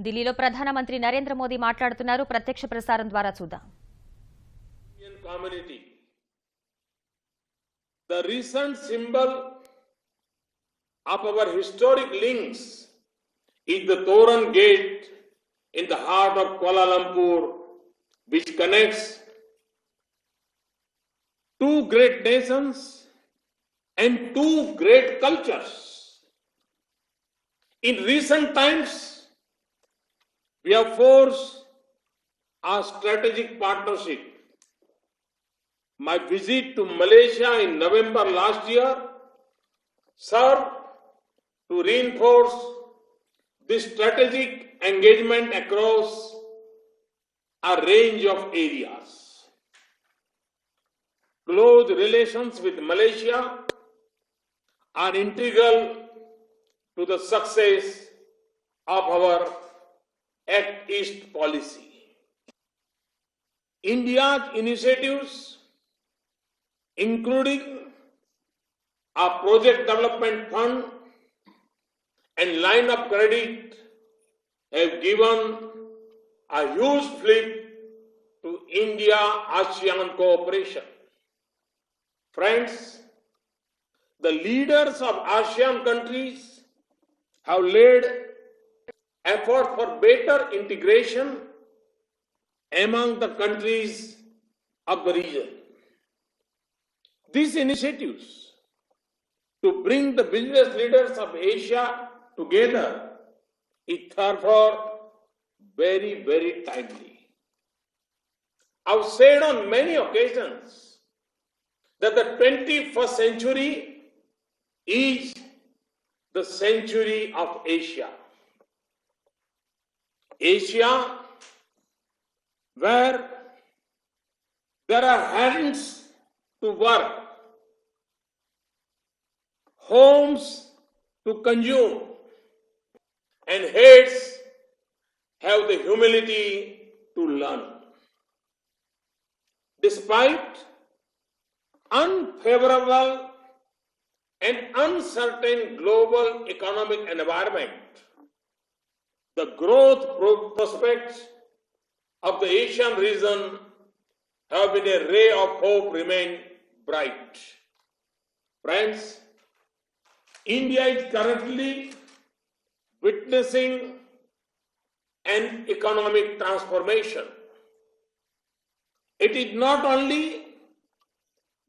ఢిల్లీలో ప్రధానమంత్రి నరేంద్ర మోదీ మాట్లాడుతున్నారు. ప్రత్యక్ష ప్రసారం ద్వారా చూద్దాం. The recent symbol of our historic links is the Toran Gate in the heart of Kuala Lumpur, which connects two great nations and two great cultures. In recent times, we have forged a strategic partnership. My visit to Malaysia in November last year served to reinforce this strategic engagement across a range of areas. Close relations with Malaysia are integral to the success of our Act East policy. India's initiatives, including a project development fund and line of credit, have given a huge flip to India-ASEAN cooperation. Friends, the leaders of ASEAN countries have led effort for better integration among the countries of the region. These initiatives to bring the business leaders of Asia together is therefore very, very timely. I've said on many occasions that the 21st century is the century of Asia. Asia, where there are hands to work, homes to consume, and heads have the humility to learn. Despite unfavorable and uncertain global economic environment, the growth prospects of the Asian region have been a ray of hope remain bright. Friends, India is currently witnessing an economic transformation. It is not only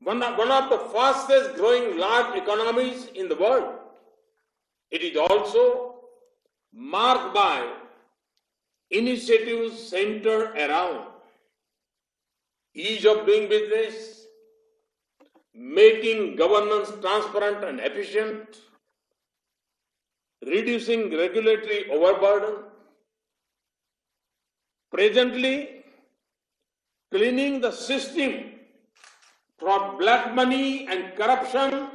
one of the fastest growing large economies in the world, it is also marked by initiatives centered around ease of doing business, making governance transparent and efficient, reducing regulatory overburden, presently cleaning the system from black money and corruption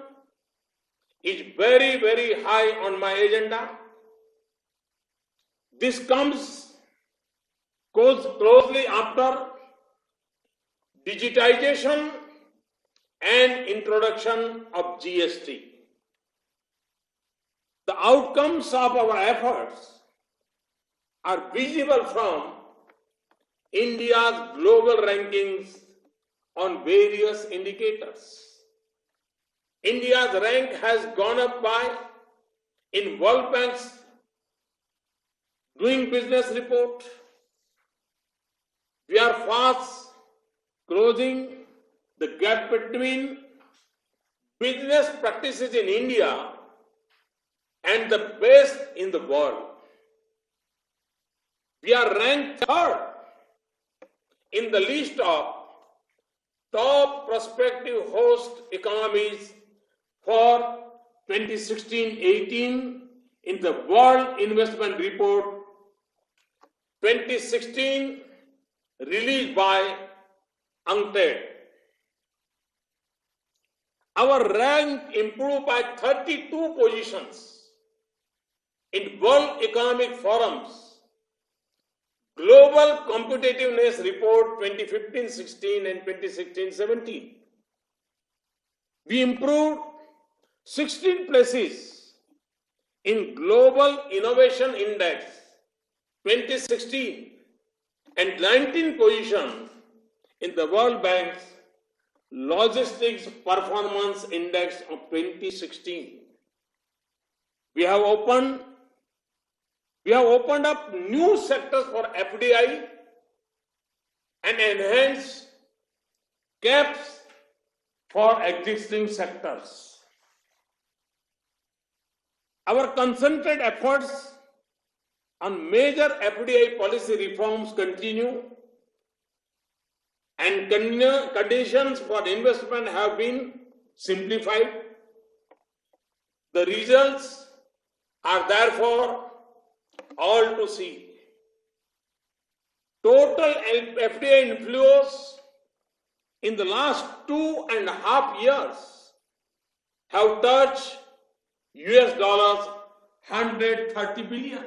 is very, very high on my agenda. This comes closely after digitization and introduction of GST. The outcomes of our efforts are visible from India's global rankings on various indicators. India's rank has gone up by, in World Bank's Doing Business report, we are fast closing the gap between business practices in India and the best in the world. We are ranked third in the list of top prospective host economies for 2016-18 in the World Investment Report 2016 released by UNCTAD. Our rank improved by 32 positions in World Economic Forum's Global Competitiveness Report 2015-16 and 2016-17. We improved 16 places in Global Innovation Index 2016 and 19th position in the World Bank's Logistics Performance Index of 2016. We have opened up new sectors for FDI and enhanced caps for existing sectors. Our concentrated efforts on major FDI policy reforms continue, and conditions for investment have been simplified. The results are therefore all to see. Total FDI inflows in the last 2.5 years have touched $130 billion.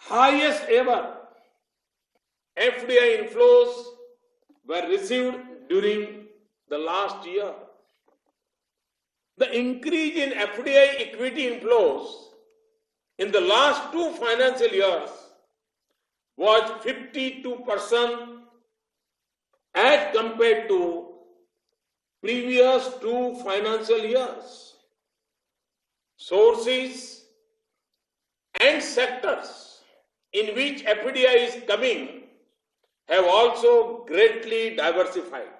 Highest ever FDI inflows were received during the last year. The increase in FDI equity inflows in the last 2 financial years was 52% as compared to previous 2 financial years. Sources and sectors in which FDI is coming have also greatly diversified.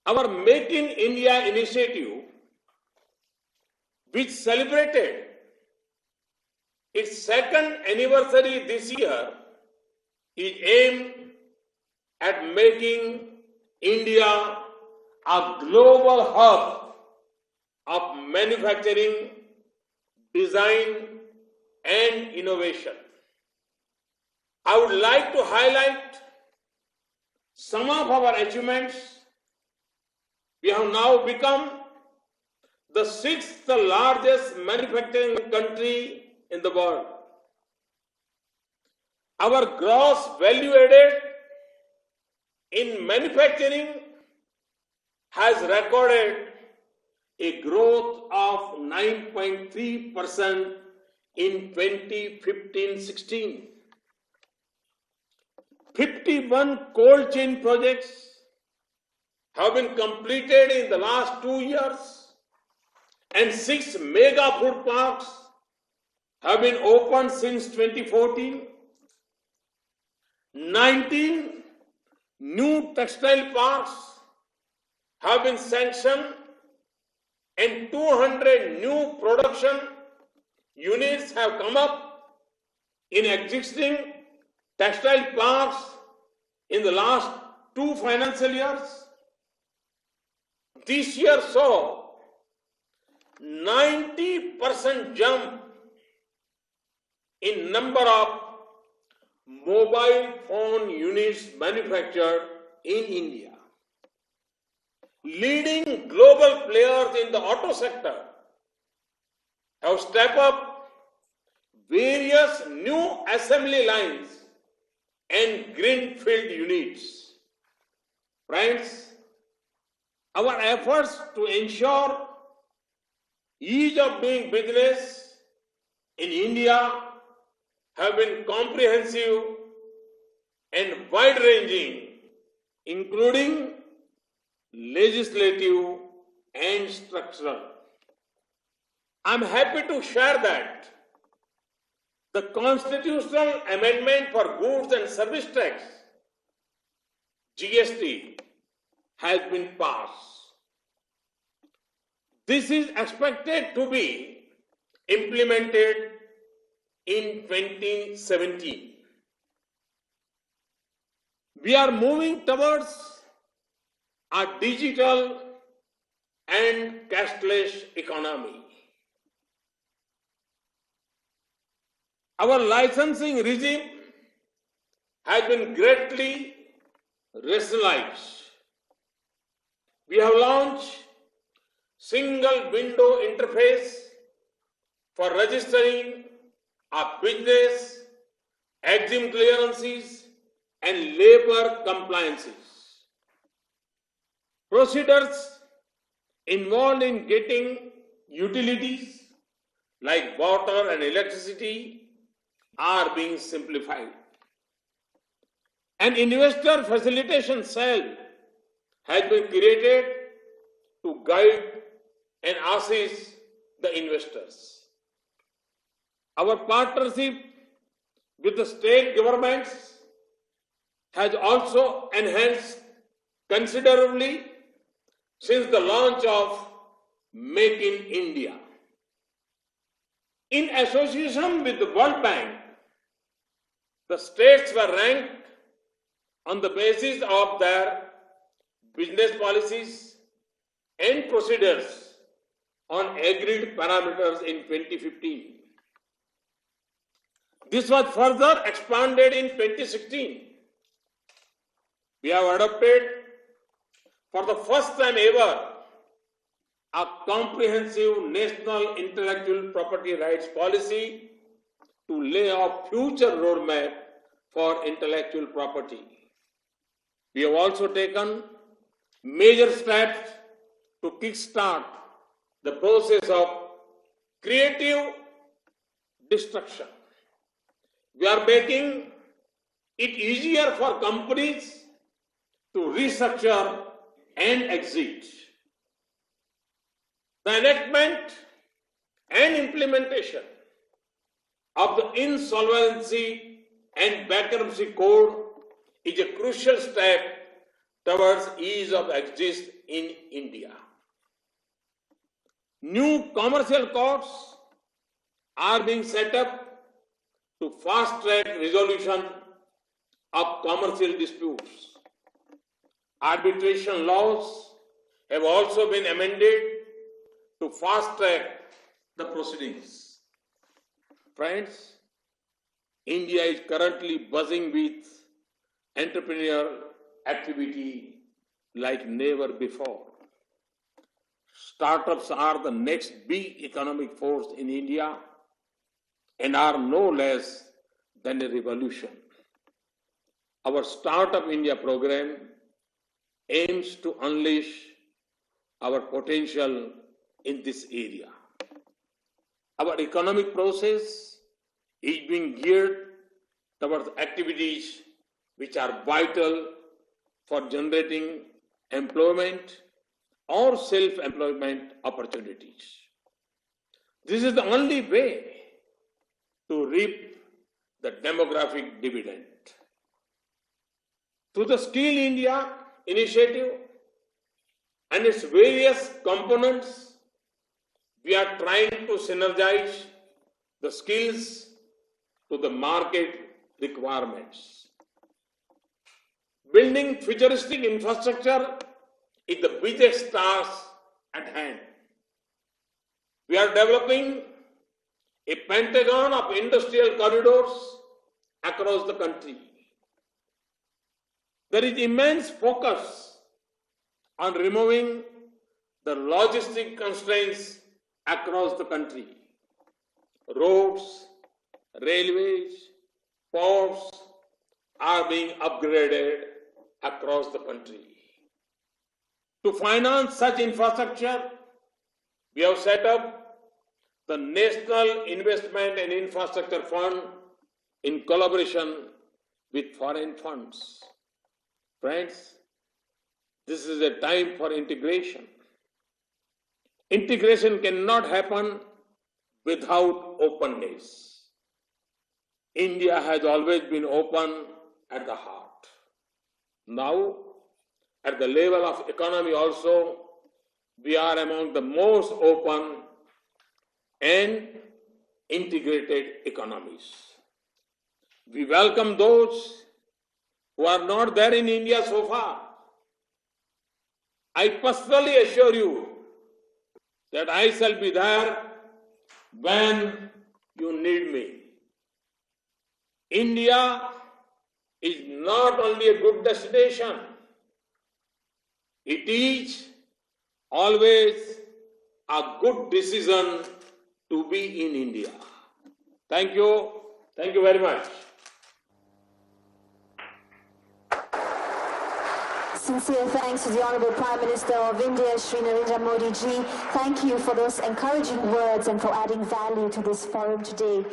Our Make in India initiative, which celebrated its 2nd anniversary this year, is aimed at making India a global hub of manufacturing, design, and innovation. I would like to highlight some of our achievements. We have now become the 6th largest manufacturing country in the world. Our gross value added in manufacturing has recorded a growth of 9.3% in 2015-16. 51 cold chain projects have been completed in the last 2 years, and 6 mega food parks have been opened since 2014. 19 new textile parks have been sanctioned, and 200 new production units have come up in existing textile parks in the last 2 financial years. This year saw 90% jump in number of mobile phone units manufactured in India. Leading global players in the auto sector have stepped up various new assembly lines and greenfield units. Friends, our efforts to ensure ease of doing business in India have been comprehensive and wide-ranging, including legislative and structural. I'm happy to share that the Constitutional Amendment for Goods and Service Tax, GST, has been passed. This is expected to be implemented in 2017. We are moving towards a digital and cashless economy. Our licensing regime has been greatly rationalized. We have launched single window interface for registering a business, EXIM clearances, and labor compliances. Procedures involved in getting utilities like water and electricity, are being simplified. An investor facilitation cell has been created to guide and assist the investors. Our partnership with the state governments has also enhanced considerably since the launch of Make in India. In association with the World Bank, the states were ranked on the basis of their business policies and procedures on agreed parameters in 2015. This was further expanded in 2016. We have adopted for the first time ever a comprehensive national intellectual property rights policy to lay a future roadmap for intellectual property. We have also taken major steps to kickstart the process of creative destruction. We are making it easier for companies to restructure and exit. The enactment and implementation of the Insolvency and Bankruptcy Code is a crucial step towards ease of exit in India. New commercial courts are being set up to fast-track resolution of commercial disputes. Arbitration laws have also been amended to fast-track the proceedings. Friends, India is currently buzzing with entrepreneurial activity like never before. Startups are the next big economic force in India and are no less than a revolution. Our Startup India program aims to unleash our potential in this area. Our economic process is being geared towards activities which are vital for generating employment or self-employment opportunities. This is the only way to reap the demographic dividend. Through the Skill India initiative and its various components, we are trying to synergize the skills to the market requirements. Building futuristic infrastructure is the biggest task at hand. We are developing a pentagon of industrial corridors across the country. There is immense focus on removing the logistic constraints across the country. Roads, railways, ports are being upgraded across the country. To finance such infrastructure, we have set up the National Investment and Infrastructure Fund in collaboration with foreign funds. Friends, this is a time for integration. Integration cannot happen without openness. India has always been open at the heart. Now, at the level of economy also, we are among the most open and integrated economies. We welcome those who are not there in India so far. I personally assure you that I shall be there when you need me. India is not only a good destination, it is always a good decision to be in India. Thank you. Thank you very much. Sincere thanks to the Honourable Prime Minister of India, Shri Narendra Modi ji. Thank you for those encouraging words and for adding value to this forum today.